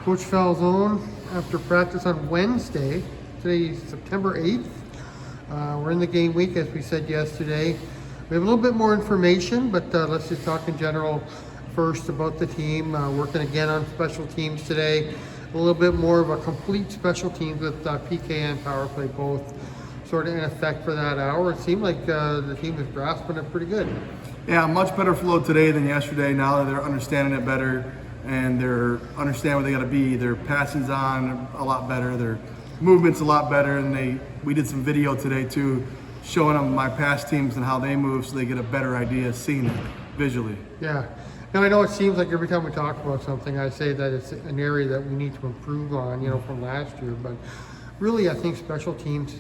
Coach Falzone after practice on Wednesday. Today's September 8th. We're in the game week, as we said yesterday. We have a little bit more information, but let's just talk in general first about the team. Working again on special teams today. A little bit more of a complete special teams with PK and power play both sort of in effect for that hour. It seemed like the team is grasping it pretty good. Yeah, much better flow today than yesterday. Now that they're understanding it better and they're understanding where they got to be, their passing's on a lot better, their movement's a lot better, and we did some video today too, showing them my past teams and how they move, so they get a better idea of seeing it visually. Yeah. Now I know it seems like every time we talk about something, I say that it's an area that we need to improve on, from last year. But really, I think special teams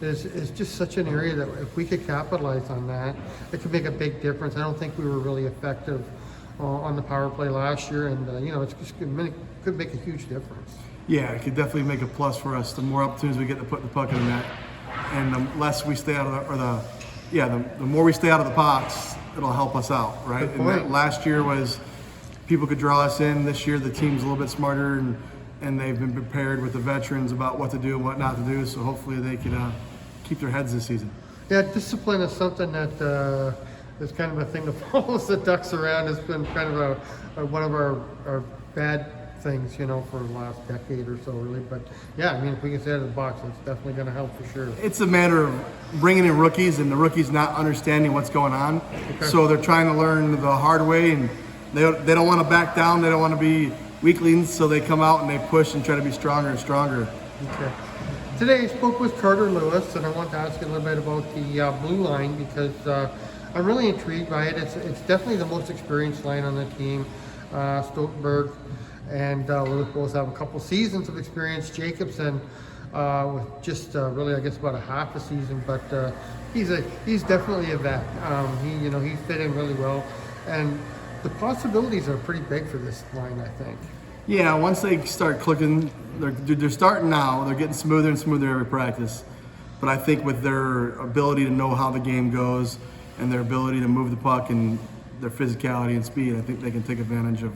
is just such an area that if we could capitalize on that, it could make a big difference. I don't think we were really effective on the power play last year, and it's just could make a huge difference. Yeah, it could definitely make a plus for us. The more opportunities we get to put the puck in the net, and the less we stay out of the more we stay out of the box, it'll help us out, right? Good point. And that last year was people could draw us in. This year the team's a little bit smarter, and they've been prepared with the veterans about what to do and what not to do. So hopefully they can keep their heads this season. Yeah, discipline is something that is kind of a thing that follows the Ducks around. It's been kind of one of our bad things, for the last decade or so, really. But yeah, if we can stay out of the box, it's definitely going to help for sure. It's a matter of bringing in rookies, and the rookies not understanding what's going on. Okay. So they're trying to learn the hard way, and they don't want to back down. They don't want to be weaklings, so they come out and they push and try to be stronger and stronger. Okay. Today I spoke with Carter Lewis, and I want to ask you a little bit about the blue line, because I'm really intrigued by it. It's definitely the most experienced line on the team. Stoltenberg and Lewis both have a couple seasons of experience. Jacobson with just really, I guess, about a half a season, but he's definitely a vet. He fit in really well, and the possibilities are pretty big for this line, I think. Yeah, once they start clicking, they're starting now. They're getting smoother and smoother every practice. But I think with their ability to know how the game goes and their ability to move the puck and their physicality and speed, I think they can take advantage of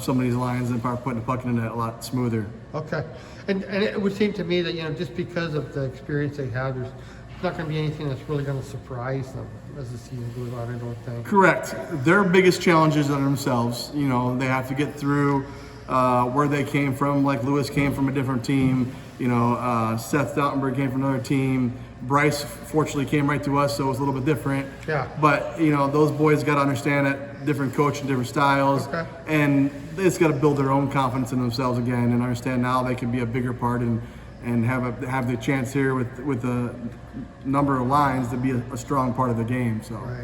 some of these lines and putting the puck in the net a lot smoother. Okay, and it would seem to me that just because of the experience they have, there's not going to be anything that's really going to surprise them as the season goes on, I don't think. Correct. Their biggest challenges are themselves. They have to get through where they came from. Like Lewis came from a different team. Sept came from another team. Bryce fortunately came right to us, so it was a little bit different. Yeah. But those boys got to understand that different coach and different styles, okay. And they just got to build their own confidence in themselves again, and understand now they can be a bigger part and have the chance here with a number of lines to be a strong part of the game. So. Right.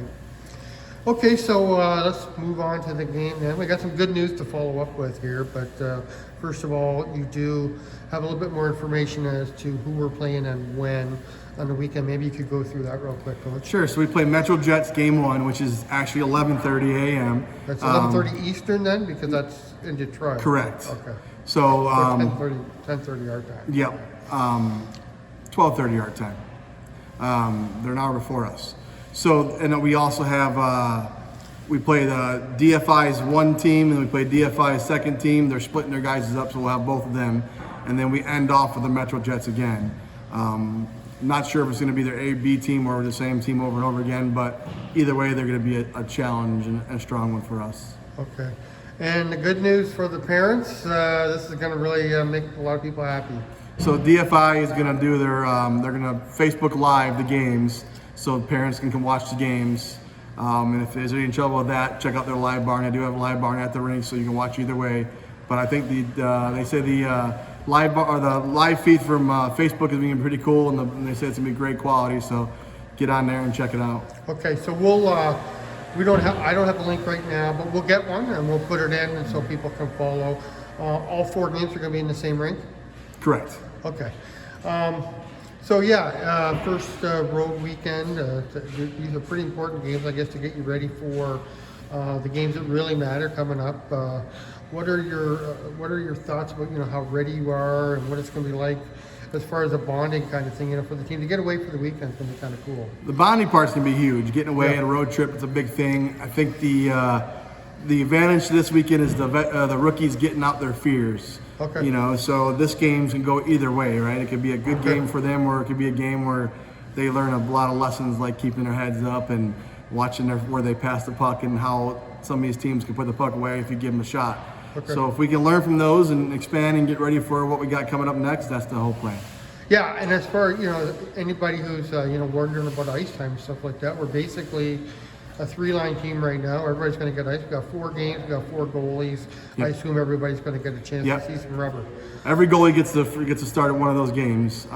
Okay, so let's move on to the game then. We got some good news to follow up with here, but first of all, you do have a little bit more information as to who we're playing and when on the weekend. Maybe you could go through that real quick, Coach. Sure. So we play Metro Jets game 1, which is actually 11:30 a.m. That's 11:30 Eastern then, because that's in Detroit. Correct. Okay. So 10:30 our time. Yep. 12:30 our time. They're an hour before us. So, and then we also have we play the DFI's one team, and we play DFI's second team. They're splitting their guys up, so we'll have both of them, and then we end off with the Metro Jets again. Not sure if it's going to be their A-B team or the same team over and over again, but either way, they're going to be a challenge and a strong one for us. Okay. And the good news for the parents, this is going to really make a lot of people happy. So DFI is going to do they're going to Facebook Live the games, so parents can come watch the games. And if there's any trouble with that, check out their live barn. I do have a live barn at the rink, so you can watch either way. But I think they say the live feed from Facebook is being pretty cool, and they say it's gonna be great quality. So get on there and check it out. Okay, so we'll I don't have a link right now, but we'll get one and we'll put it in, and so people can follow. All 4 games are gonna be in the same rink. Correct. Okay. So yeah, first road weekend. These are pretty important games, I guess, to get you ready for the games that really matter coming up. What are your thoughts about how ready you are and what it's going to be like as far as a bonding kind of thing, for the team to get away for the weekend is going to be kind of cool. The bonding part's going to be huge. Getting away on a road trip, it's a big thing. I think the the advantage this weekend is the rookies getting out their fears. Okay. You know, so this game can go either way, right? It could be a good game for them, or it could be a game where they learn a lot of lessons, like keeping their heads up and watching where they pass the puck and how some of these teams can put the puck away if you give them a shot. Okay. So if we can learn from those and expand and get ready for what we got coming up next, that's the whole plan. Yeah, and as far anybody who's wondering about ice time and stuff like that, we're basically a 3-line team right now. Everybody's going to get ice. We've got 4 games. We've got 4 goalies. Yep. I assume everybody's going to get a chance Yep. to see some rubber. Every goalie gets to start at one of those games.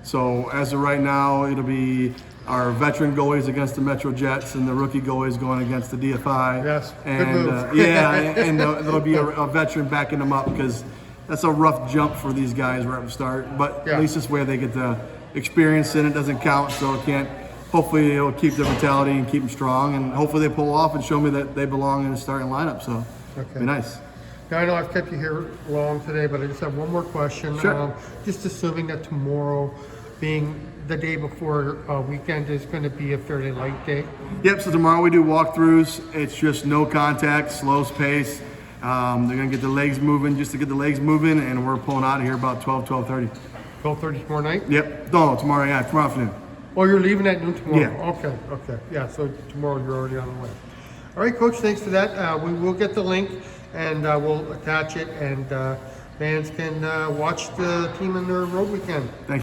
So as of right now, it'll be our veteran goalies against the Metro Jets and the rookie goalies going against the DFI. Yes, and good move. and there'll be a veteran backing them up, because that's a rough jump for these guys right at the start. But at least this way they get the experience in it. Doesn't count, so it can't. Hopefully it'll keep their mentality and keep them strong, and hopefully they pull off and show me that they belong in the starting lineup. So it'll be nice. Now, I know I've kept you here long today, but I just have one more question. Sure. Just assuming that tomorrow, being the day before weekend, is going to be a fairly light day. Yep, so tomorrow we do walkthroughs. It's just no contact, slow pace. They're going to get the legs moving, just to get the legs moving, and we're pulling out of here about 12:30. 12:30 tomorrow night? Yep, no, tomorrow afternoon. Oh, you're leaving at noon tomorrow? Yeah. Okay. Yeah, so tomorrow you're already on the way. All right, Coach, thanks for that. We will get the link, and we'll attach it, and fans can watch the team in their road weekend. Thank you.